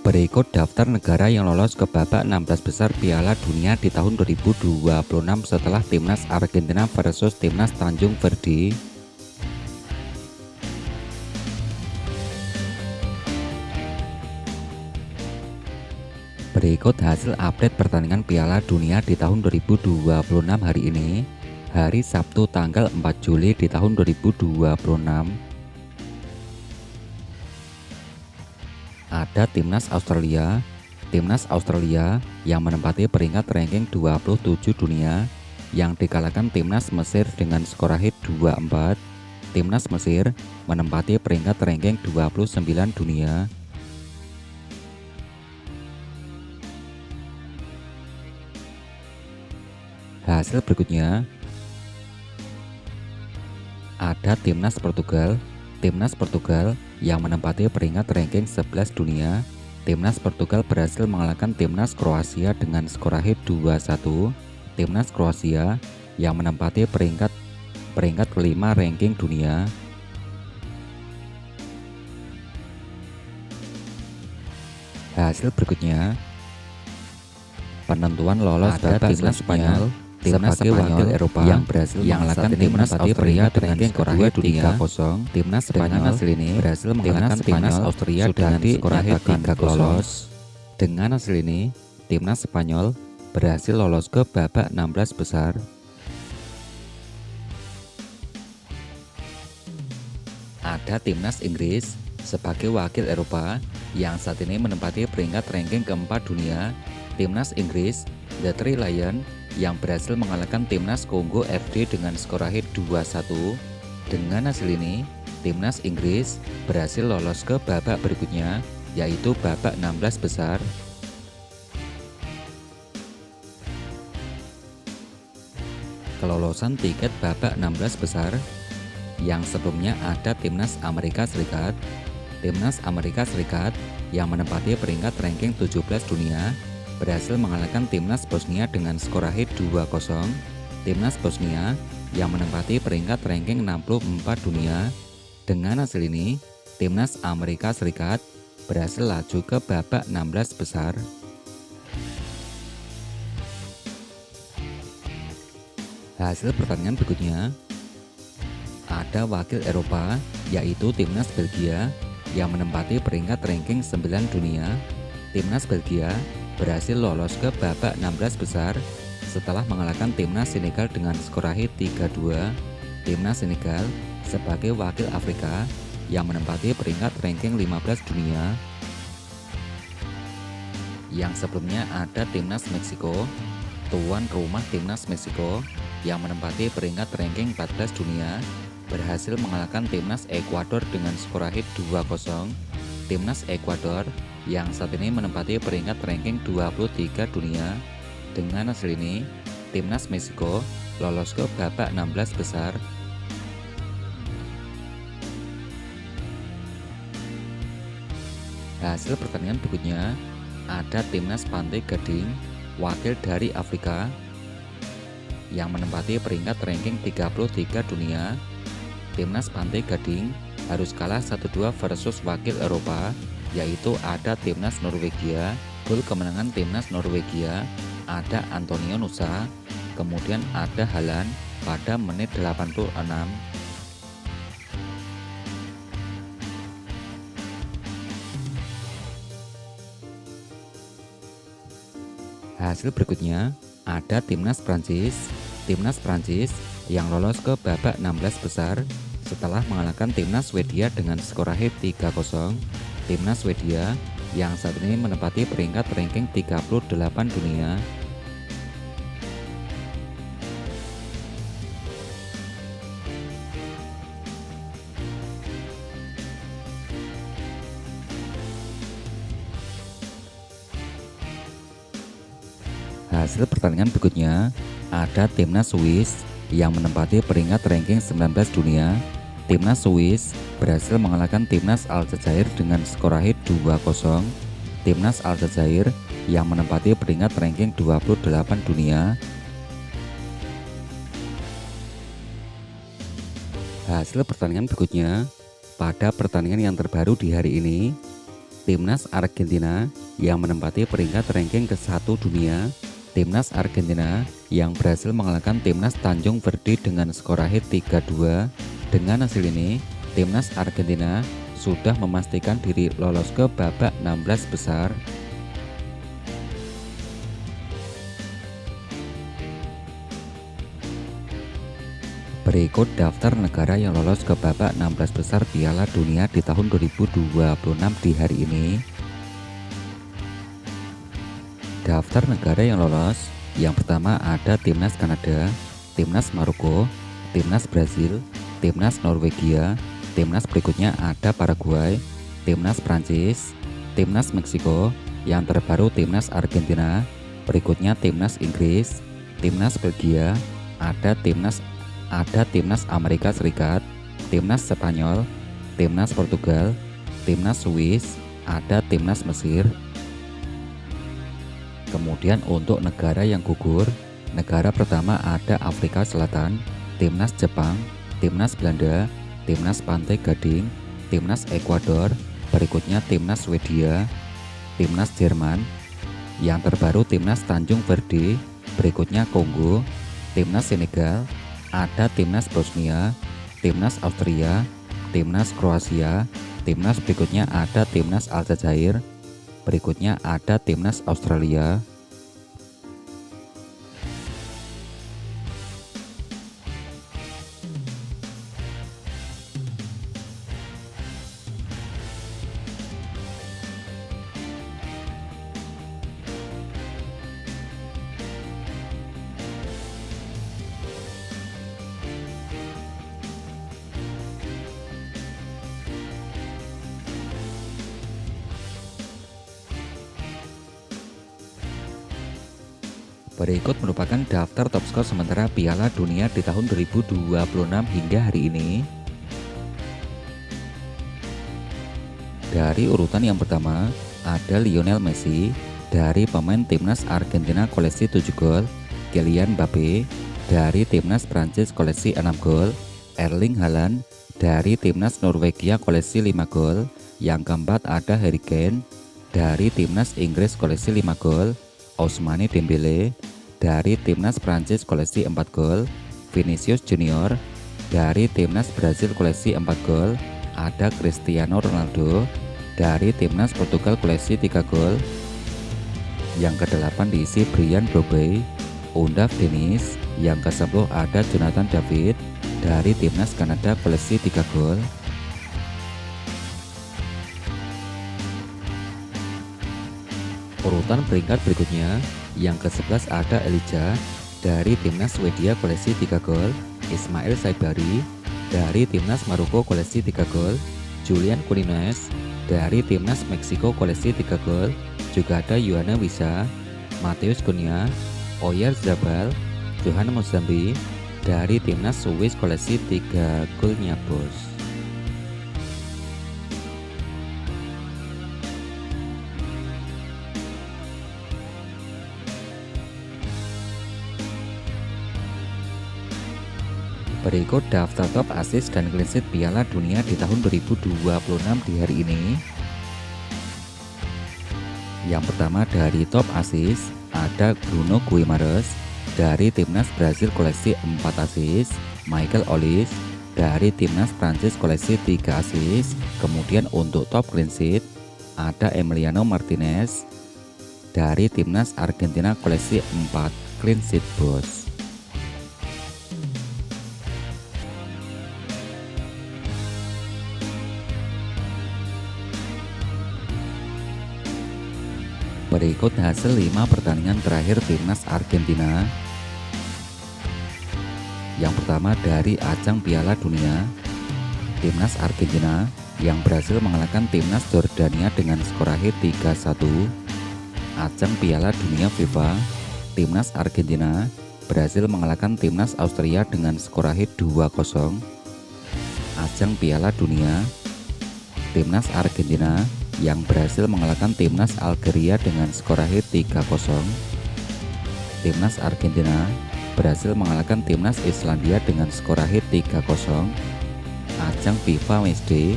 Berikut daftar negara yang lolos ke babak 16 besar Piala Dunia di tahun 2026 setelah timnas Argentina versus timnas Tanjung Verdi. Berikut hasil update pertandingan Piala Dunia di tahun 2026 hari ini, hari Sabtu tanggal 4 Juli di tahun 2026. Ada timnas Australia. Timnas Australia yang menempati peringkat ranking 27 dunia yang dikalahkan timnas Mesir dengan skor akhir 2-4. Timnas Mesir menempati peringkat ranking 29 dunia. Hasil berikutnya ada timnas Portugal. Timnas Portugal yang menempati peringkat ranking 11 dunia. Timnas Portugal berhasil mengalahkan timnas Kroasia dengan skor akhir 2-1. Timnas Kroasia yang menempati peringkat kelima ranking dunia. Hasil berikutnya penentuan lolos babak timnas Spanyol. Timnas Spanyol Eropa yang berhasil mengalahkan timnas Austria dengan skor akhir 3-0. Timnas Spanyol hasil ini berhasil mengalahkan timnas Austria dengan skor akhir 3-0. Dengan hasil ini, timnas Spanyol berhasil lolos ke babak 16 besar. Ada timnas Inggris sebagai wakil Eropa yang saat ini menempati peringkat ranking keempat dunia. Timnas Inggris, The Three Lions, yang berhasil mengalahkan timnas Kongo FD dengan skor akhir 2-1. Dengan hasil ini, timnas Inggris berhasil lolos ke babak berikutnya, yaitu babak 16 besar. Kelolosan tiket babak 16 besar yang sebelumnya ada timnas Amerika Serikat. Timnas Amerika Serikat yang menempati peringkat ranking 17 dunia berhasil mengalahkan timnas Bosnia dengan skor akhir 2-0. Timnas Bosnia yang menempati peringkat ranking 64 dunia. Dengan hasil ini, timnas Amerika Serikat berhasil laju ke babak 16 besar. Hasil pertandingan berikutnya ada wakil Eropa, yaitu timnas Belgia yang menempati peringkat ranking 9 dunia. Timnas Belgia berhasil lolos ke babak 16 besar setelah mengalahkan timnas Senegal dengan skor akhir 3-2. Timnas Senegal sebagai wakil Afrika yang menempati peringkat ranking 15 dunia. Yang sebelumnya ada timnas Meksiko, tuan rumah timnas Meksiko yang menempati peringkat ranking 14 dunia, berhasil mengalahkan timnas Ekuador dengan skor akhir 2-0. Timnas Ekuador yang saat ini menempati peringkat ranking 23 dunia. Dengan hasil ini, timnas Meksiko lolos ke babak 16 besar. Hasil pertandingan berikutnya ada timnas Pantai Gading, wakil dari Afrika, yang menempati peringkat ranking 33 dunia. Timnas Pantai Gading harus kalah 1-2 versus wakil Eropa, yaitu ada timnas Norwegia. Gol kemenangan timnas Norwegia ada Antonio Nusa, kemudian ada Haaland pada menit 86. Hasil berikutnya ada timnas Prancis. Timnas Prancis yang lolos ke babak 16 besar setelah mengalahkan timnas Swedia dengan skor akhir 3-0. Timnas Swedia yang saat ini menempati peringkat ranking 38 dunia. Hasil pertandingan berikutnya ada timnas Swiss yang menempati peringkat ranking 19 dunia. Timnas Swiss berhasil mengalahkan timnas Aljazair dengan skor akhir 2-0. Timnas Aljazair yang menempati peringkat ranking 28 dunia. Hasil pertandingan berikutnya pada pertandingan yang terbaru di hari ini, Timnas Argentina yang menempati peringkat ranking ke-1 dunia. Timnas Argentina yang berhasil mengalahkan Timnas Tanjung Verdi dengan skor akhir 3-2. Dengan hasil ini, Timnas Argentina sudah memastikan diri lolos ke babak 16 besar. Berikut daftar negara yang lolos ke babak 16 besar Piala Dunia di tahun 2026 di hari ini. Daftar negara yang lolos. Yang pertama ada Timnas Kanada, Timnas Maroko, Timnas Brazil, Timnas Norwegia. Timnas berikutnya ada Paraguay, Timnas Prancis, Timnas Meksiko. Yang terbaru Timnas Argentina. Berikutnya Timnas Inggris, Timnas Belgia, ada Timnas Amerika Serikat, Timnas Spanyol, Timnas Portugal, Timnas Swiss, ada Timnas Mesir. Kemudian untuk negara yang gugur, negara pertama ada Afrika Selatan, Timnas Jepang, Timnas Belanda, Timnas Pantai Gading, Timnas Ekuador, berikutnya Timnas Swedia, Timnas Jerman. Yang terbaru Timnas Tanjung Verdi, berikutnya Kongo, Timnas Senegal, ada Timnas Bosnia, Timnas Austria, Timnas Kroasia. Timnas berikutnya ada Timnas Aljazair, berikutnya ada Timnas Australia. Berikut merupakan daftar top skor sementara Piala Dunia di tahun 2026 hingga hari ini. Dari urutan yang pertama, ada Lionel Messi dari pemain Timnas Argentina koleksi 7 gol, Kylian Mbappe dari Timnas Prancis koleksi 6 gol, Erling Haaland dari Timnas Norwegia koleksi 5 gol. Yang keempat ada Harry Kane dari Timnas Inggris koleksi 5 gol, Ousmane Dembele dari Timnas Prancis koleksi 4 gol, Vinicius Junior dari Timnas Brasil koleksi 4 gol, ada Cristiano Ronaldo dari Timnas Portugal koleksi 3 gol. Yang ke-8 diisi Brian Brobey, Undav Dennis. Yang ke-10 ada Jonathan David dari Timnas Kanada koleksi 3 gol. Urutan peringkat berikutnya, yang ke-11 ada Elijah dari Timnas Swedia koleksi 3 gol, Ismail Saibari dari Timnas Maroko koleksi 3 gol, Julian Quinones dari Timnas Meksiko koleksi 3 gol, juga ada Yohana Wissa, Mateus Cunha, Oyer Zabal, Johan Mozambi dari Timnas Swiss koleksi 3 golnya bos. Berikut daftar top assist dan clean sheet Piala Dunia di tahun 2026 di hari ini. Yang pertama dari top assist ada Bruno Guimaraes dari Timnas Brasil koleksi 4 assist, Michael Olise dari Timnas Prancis koleksi 3 assist. Kemudian untuk top clean sheet ada Emiliano Martinez dari Timnas Argentina koleksi 4 clean sheet bos. Berikut hasil 5 pertandingan terakhir Timnas Argentina. Yang pertama dari ajang Piala Dunia, Timnas Argentina yang berhasil mengalahkan Timnas Jordania dengan skor akhir 3-1. Ajang Piala Dunia FIFA, Timnas Argentina berhasil mengalahkan Timnas Austria dengan skor akhir 2-0. Ajang Piala Dunia, Timnas Argentina yang berhasil mengalahkan Timnas Algeria dengan skor akhir 3-0. Timnas Argentina berhasil mengalahkan Timnas Islandia dengan skor akhir 3-0. Ajang FIFA Matchday,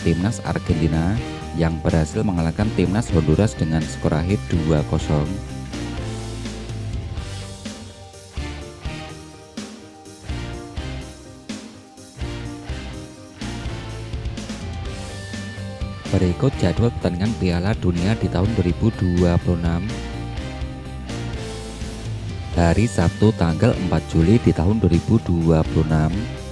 Timnas Argentina yang berhasil mengalahkan timnas Honduras dengan skor akhir 2-0. Berikut jadwal pertandingan Piala Dunia di tahun 2026. Hari Sabtu tanggal 4 Juli di tahun 2026.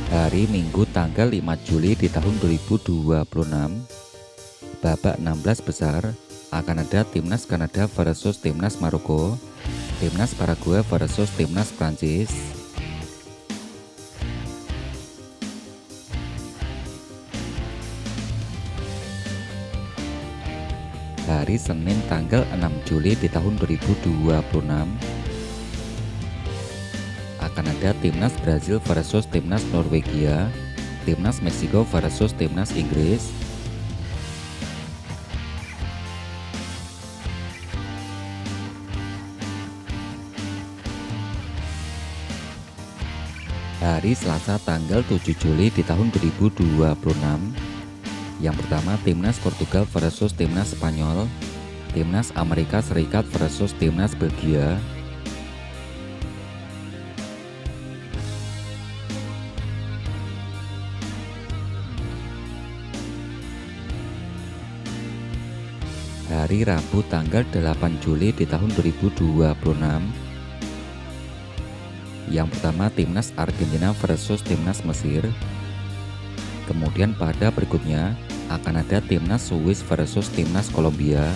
Hari Minggu tanggal 5 Juli di tahun 2026. Babak 16 besar akan ada timnas Kanada versus timnas Maroko, timnas Paraguay versus timnas Prancis. Hari Senin tanggal 6 Juli di tahun 2026 akan ada timnas Brazil versus timnas Norwegia, timnas Meksiko versus timnas Inggris. Hari Selasa tanggal 7 Juli di tahun 2026. Yang pertama timnas Portugal versus timnas Spanyol, timnas Amerika Serikat versus timnas Belgia. Hari Rabu tanggal 8 Juli di tahun 2026. Yang pertama timnas Argentina versus timnas Mesir. Kemudian pada berikutnya akan ada timnas Swiss versus timnas Kolombia.